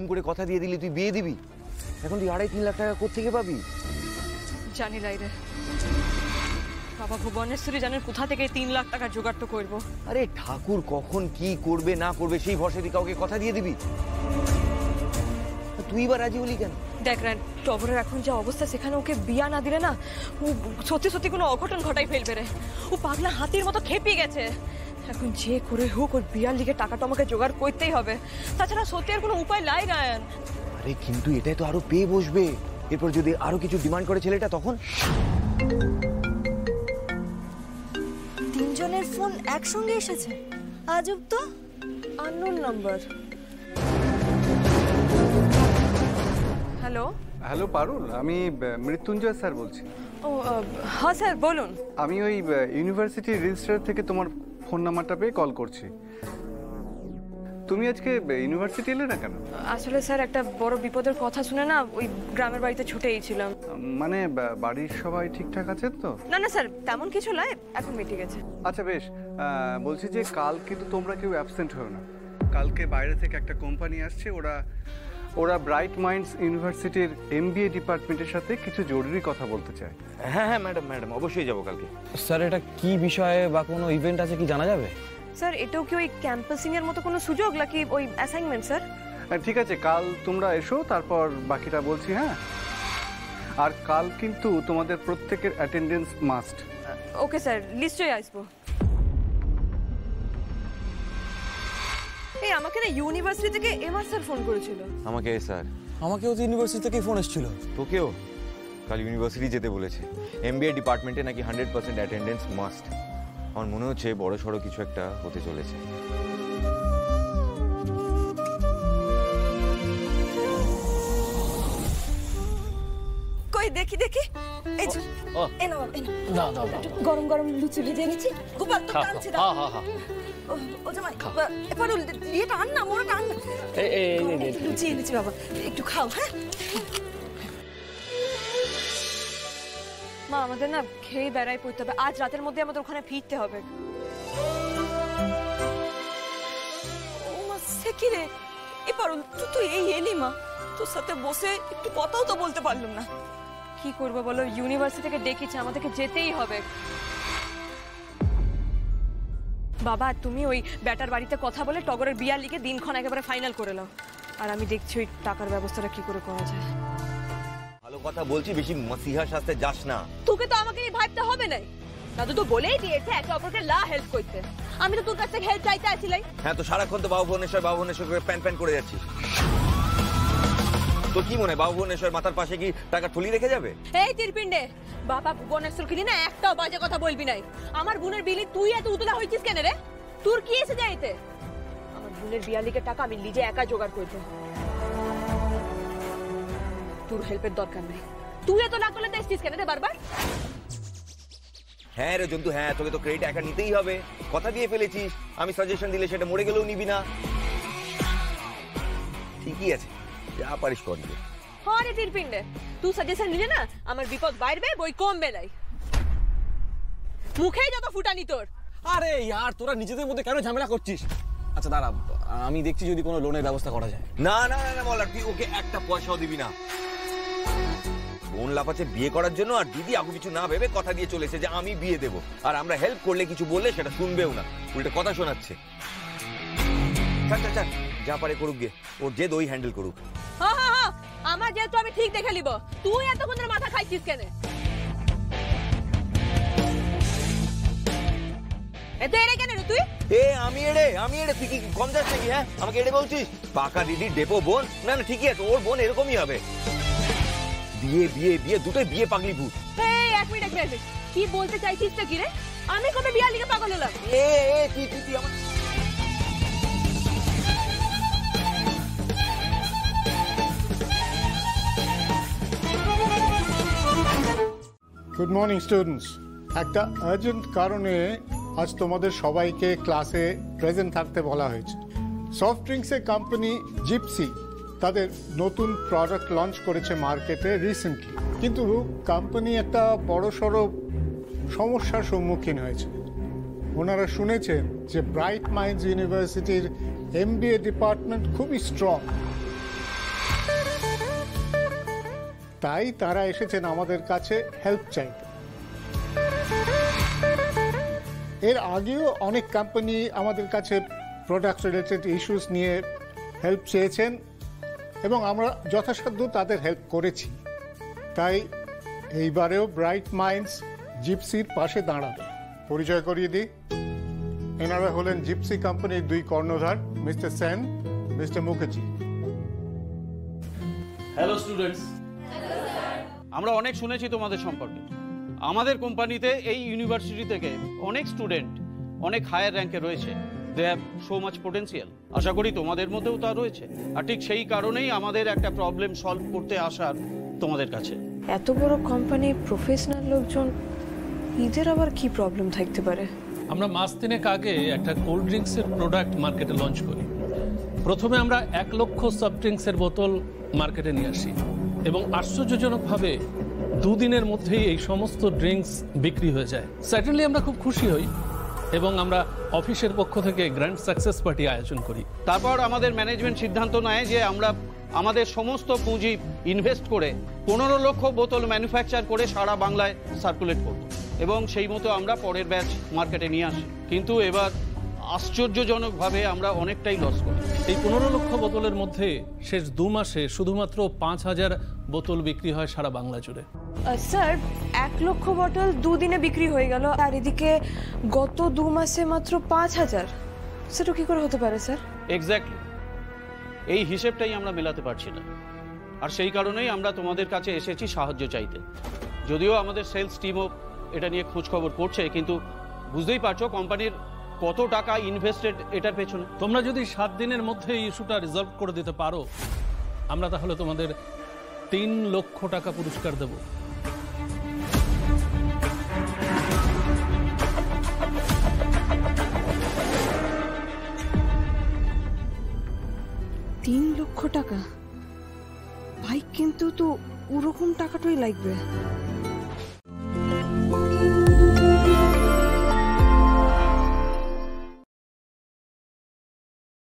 হুকুম করে কথা দিয়ে দিলি তুই বিয়ে দিবি, এখন তুই 2.5-3 লাখ টাকা কোত্থেকে পাবি? জানি লাইরে বাবা ভুবনেশ্বরী জানেন কোথা থেকে 3 লাখ টাকা জোগাড় তো করবো। আরে ঠাকুর কখন কি করবে না করবে সেই ভরসা তুই কাউকে কথা দিয়ে দিবি? তুই বা রাজি হলি কেন? দেখ রান, টগরের এখন যে অবস্থা, সেখানে ওকে বিয়া না দিলে না ও সত্যি সত্যি কোনো অঘটন ঘটাই ফেলবে রে। ও পাগলা হাতির মতো খেপে গেছে। এখন যে করে হোক ওর বিয়ার লিগে টাকাটা আমাকে জোগাড় করতেই হবে, তাছাড়া সত্যি আর কোনো উপায় নাই রায়ন। আরে কিন্তু এটাই তো আরো পেয়ে বসবে, এরপর যদি আরো কিছু ডিমান্ড করে ছেলেটা তখন? 3 জনের ফোন একসঙ্গে এসেছে, আজব তো। Unknown number. হ্যালো হ্যালো পারুল, আমি মৃত্যুঞ্জয় স্যার বলছি। ও হ্যাঁ স্যার বলুন। আমি ওই ইউনিভার্সিটি রেজিস্ট্রার থেকে তোমার ফোন নাম্বারটা পেয়ে কল করছি। তুমি আজকে ইউনিভার্সিটি এলে না কেন? আসলে স্যার একটা বড় বিপদের কথা শুনে না ওই গ্রামের বাড়িতে ছুটেই ছিলাম। মানে বাড়ির সবাই ঠিকঠাক আছে তো? না না স্যার, তেমন কিছু নয়, এখন মিটে গেছে। আচ্ছা বেশ, বলছি যে কাল কিন্তু তোমরা কেউ অ্যাবসেন্ট হও না। কালকে বাইরে থেকে একটা কোম্পানি আসছে, ওরা ব্রাইট মাইন্ডস ইউনিভার্সিটির MBA ডিপার্টমেন্টের সাথে কিছু জরুরি কথা বলতে চায়। হ্যাঁ হ্যাঁ ম্যাডাম অবশ্যই যাবো কালকে। স্যার এটা কি বিষয়ে বা কোনো ইভেন্ট আছে কি জানা যাবে? স্যার এটাও কি ওই ক্যাম্পাসিং এর মতো কোনো সুযোগ নাকি ওই অ্যাসাইনমেন্ট স্যার? ঠিক আছে, কাল তোমরা এসো, তারপর বাকিটা বলছি। হ্যাঁ, আর কাল কিন্তু তোমাদের প্রত্যেকের অ্যাটেন্ডেন্স মাস্ট। ওকে স্যার, নিশ্চয়ই আসবো। এই আমাকে না ইউনিভার্সিটি থেকে MR স্যার ফোন করেছিল। আমাকে স্যার? আমাকেও তো ইউনিভার্সিটি থেকেই ফোন এসেছিল। তোকেও? কাল ইউনিভার্সিটি যেতে বলেছে, MBA ডিপার্টমেন্টে নাকি 100% অ্যাটেন্ডেন্স মাস্ট। আমার মনে হচ্ছে বড় সড়ো কিছু একটা হতে চলেছে। কই দেখি দেখি, এই যে এনো দাও দাও দাও, গরম গরম লুচি ভেজে এনেছি। গোপাল তো টানছে, দাও। হ্যাঁ হ্যাঁ ও জামাই, পারুল এটা আন না, মোরটা আন না। এই লুচি এনেছি বাবা, একটু খাও। হ্যাঁ মা, আমাদের না খেয়ে বেড়াই পড়তে হবে, আজ রাতের মধ্যে আমাদের ওখানে ফিরতে হবে। ও মা, সে কি রে? এ পারুল তুই এই এলি মা, তোর সাথে বসে একটু কথাও তো বলতে পারলাম না। কি করবো বলো, ইউনিভার্সিটি থেকে ডেকেছে, আমাদেরকে যেতেই হবে। বাবা তুমি ওই ব্যাটার বাড়িতে কথা বলে টগরের বিয়ার লিগে দিনক্ষণ একেবারে ফাইনাল করে নাও, আর আমি দেখছি ওই টাকার ব্যবস্থাটা কি করে করা যায়। ভালো কথা বলছি, বেশি মসিহা শাস্তে যাস না। তোকে তো আমাকে এই ভাবতে হবে নাই, দাদু তো বলেই দিয়েছে একে অপরকে লা হেল্প করতে। আমি তো তোর কাছ থেকে হেল্প চাইতে আসিলাই। হ্যাঁ তো সারাক্ষণ তো বাবু ভুবনেশ্বর করে প্যান করে যাচ্ছিস। তো কি মনে বাবু ভুবনেশ্বর মাথার পাশে কি টাকা ঠুলি রেখে যাবে? এই তিরপিন্ডে, বাবা ভুবনেশ্বর কিনি না একটাও বাজে কথা বলবি নাই। আমার বোনের বিলি তুই এত উতলা হইছিস কেন রে? তোর কি এসে যায় এতে? আমার বোনের বিয়ার লিগে টাকা আমি নিজে একা জোগাড় করতে, তোর হেল্পের দরকার নাই। তুই এত না করলে আসছিস কেন রে বারবার? হ্যাঁ রে জন্তু, হ্যাঁ তোকে তো ক্রেডিট একা নিতেই হবে, কথা দিয়ে ফেলেছিস। আমি সাজেশন দিলে সেটা মরে গেলেও নিবি না। ঠিকই আছে, যা পারিস করবি। হ্যাঁ রে তিরপিন্ডে, তুই সাজেশন নিলে না আমার বিপদ বাড়বে বই কমবে নাই। মুখেই যত ফুটানি তোর। আরে ইয়ার তোরা নিজেদের মধ্যে কেন ঝামেলা করছিস? আচ্ছা দাঁড়া, আমি দেখছি যদি কোনো লোনের ব্যবস্থা করা যায়। না না না বলার, তুই ওকে একটা পয়সাও দিবি না। বোন লাফাচ্ছে বিয়ে করার জন্য, আর দিদি আগে কিছু না ভেবে কথা দিয়ে চলেছে যে আমি বিয়ে দেবো, আর আমরা হেল্প করলে কিছু বললে সেটা শুনবেও না, উল্টে কথা শোনাচ্ছে। যা পারে করুক গে, ওর যে দই হ্যান্ডেল করুক। হ্যাঁ হ্যাঁ হ্যাঁ, আমার যেহেতু আমি ঠিক দেখে নিব। তুই এতক্ষণ ধরে মাথা খাইছিস কেন? এত এড়ে কেন রে তুই? আমি এড়ে তুই কি কম যাস নাকি? হ্যাঁ আমাকে এড়ে বলছিস? পাকা দিদি ডেপো বোন, না না ঠিকই আছে, ওর বোন এরকমই হবে। বিয়ে বিয়ে বিয়ে দুটোই বিয়ে পাগলি ভূত। এই এক মিনিট কি বলতে চাইছিস কি রে? আমি কবে বিয়ার লিগে পাগল হলাম? তুই আমার গুড মর্নিং স্টুডেন্টস। একটা আর্জেন্ট কারণে আজ তোমাদের সবাইকে ক্লাসে প্রেজেন্ট থাকতে বলা হয়েছে। সফট ড্রিঙ্কসের কোম্পানি জিপসি তাদের নতুন প্রোডাক্ট লঞ্চ করেছে মার্কেটে রিসেন্টলি, কিন্তু কোম্পানি একটা বড়সড় সমস্যার সম্মুখীন হয়েছে। ওনারা শুনেছেন যে ব্রাইট মাইন্ডস ইউনিভার্সিটির MBA ডিপার্টমেন্ট খুবই স্ট্রং, তাই তারা এসেছেন আমাদের কাছে হেল্প চাইতে। এর আগেও অনেক কোম্পানি আমাদের কাছে প্রোডাক্ট রিলেটেড ইস্যুস নিয়ে হেল্প চেয়েছেন এবং আমরা যথাসাধ্য তাদের হেল্প করেছি। তাই এইবারেও ব্রাইট মাইন্ডস জিপসির পাশে দাঁড়াবে। পরিচয় করিয়ে দিই, এনারা হলেন জিপসি কোম্পানির দুই কর্ণধার, mister Sen, mister Mukherjee. Hello students, আমরা অনেক শুনেছি তোমাদের সম্পর্কে। আমাদের কোম্পানিতে এই ইউনিভার্সিটি থেকে অনেক স্টুডেন্ট অনেক হায়ার র্যাঙ্কে রয়েছে। They have so much potential. আশা করি তোমাদের মধ্যেও তা রয়েছে। আর ঠিক সেই কারণেই আমাদের একটা প্রবলেম সলভ করতে আসার তোমাদের কাছে। এত বড় কোম্পানি, প্রফেশনাল লোকজন, এদের আবার কি প্রবলেম থাকতে পারে? আমরা মাস তিনেক আগে একটা কোল্ড ড্রিঙ্কসের প্রোডাক্ট মার্কেটে লঞ্চ করি। প্রথমে আমরা 1 লক্ষ সফট ড্রিঙ্কসের বোতল মার্কেটে নিয়ে আসি এবং আশ্চর্যজনকভাবে 2 দিনের মধ্যেই এই সমস্ত ড্রিঙ্কস বিক্রি হয়ে যায়। সার্টেনলি আমরা খুব খুশি হই এবং আমরা অফিসের পক্ষ থেকে গ্র্যান্ড সাকসেস পার্টি আয়োজন করি। তারপর আমাদের ম্যানেজমেন্ট সিদ্ধান্ত নেয় যে আমরা আমাদের সমস্ত পুঁজি ইনভেস্ট করে 15 লক্ষ বোতল ম্যানুফ্যাকচার করে সারা বাংলায় সার্কুলেট করব এবং সেই মতো আমরা পরের ব্যাচ মার্কেটে নিয়ে আসি। কিন্তু এবার আশ্চর্যজনকভাবে আমরা অনেকটাই লস করি। এই 15 লক্ষ বোতলের মধ্যে শেষ 2 মাসে শুধুমাত্র 5000 বোতল বিক্রি হয় সারা বাংলা জুড়ে। স্যার, 1 লক্ষ বটল 2 দিনে বিক্রি হয়ে গেল, আর এদিকে গত 2 মাসে মাত্র 5000। সেটা কি করে হতে পারে স্যার? এক্স্যাক্টলি, এই হিসেবটাই আমরা মেলাতে পারছি না। আর সেই কারণেই আমরা তোমাদের কাছে এসেছি সাহায্য চাইতে। যদিও আমাদের সেলস টিমও এটা নিয়ে খোঁজ খবর করছে, কিন্তু বুঝতেই পারছো কোম্পানির কত টাকা ইনভেস্টেড এটার পেছনে। তোমরা যদি 7 দিনের মধ্যে এই ইস্যুটা রিজলভ করে দিতে পারো, আমরা তাহলে তোমাদের 3 লক্ষ টাকা পুরস্কার দেব। $3 লক্ষ টাকা? ভাই, কিন্তু তো ওরকম টাকাটাই লাগবে।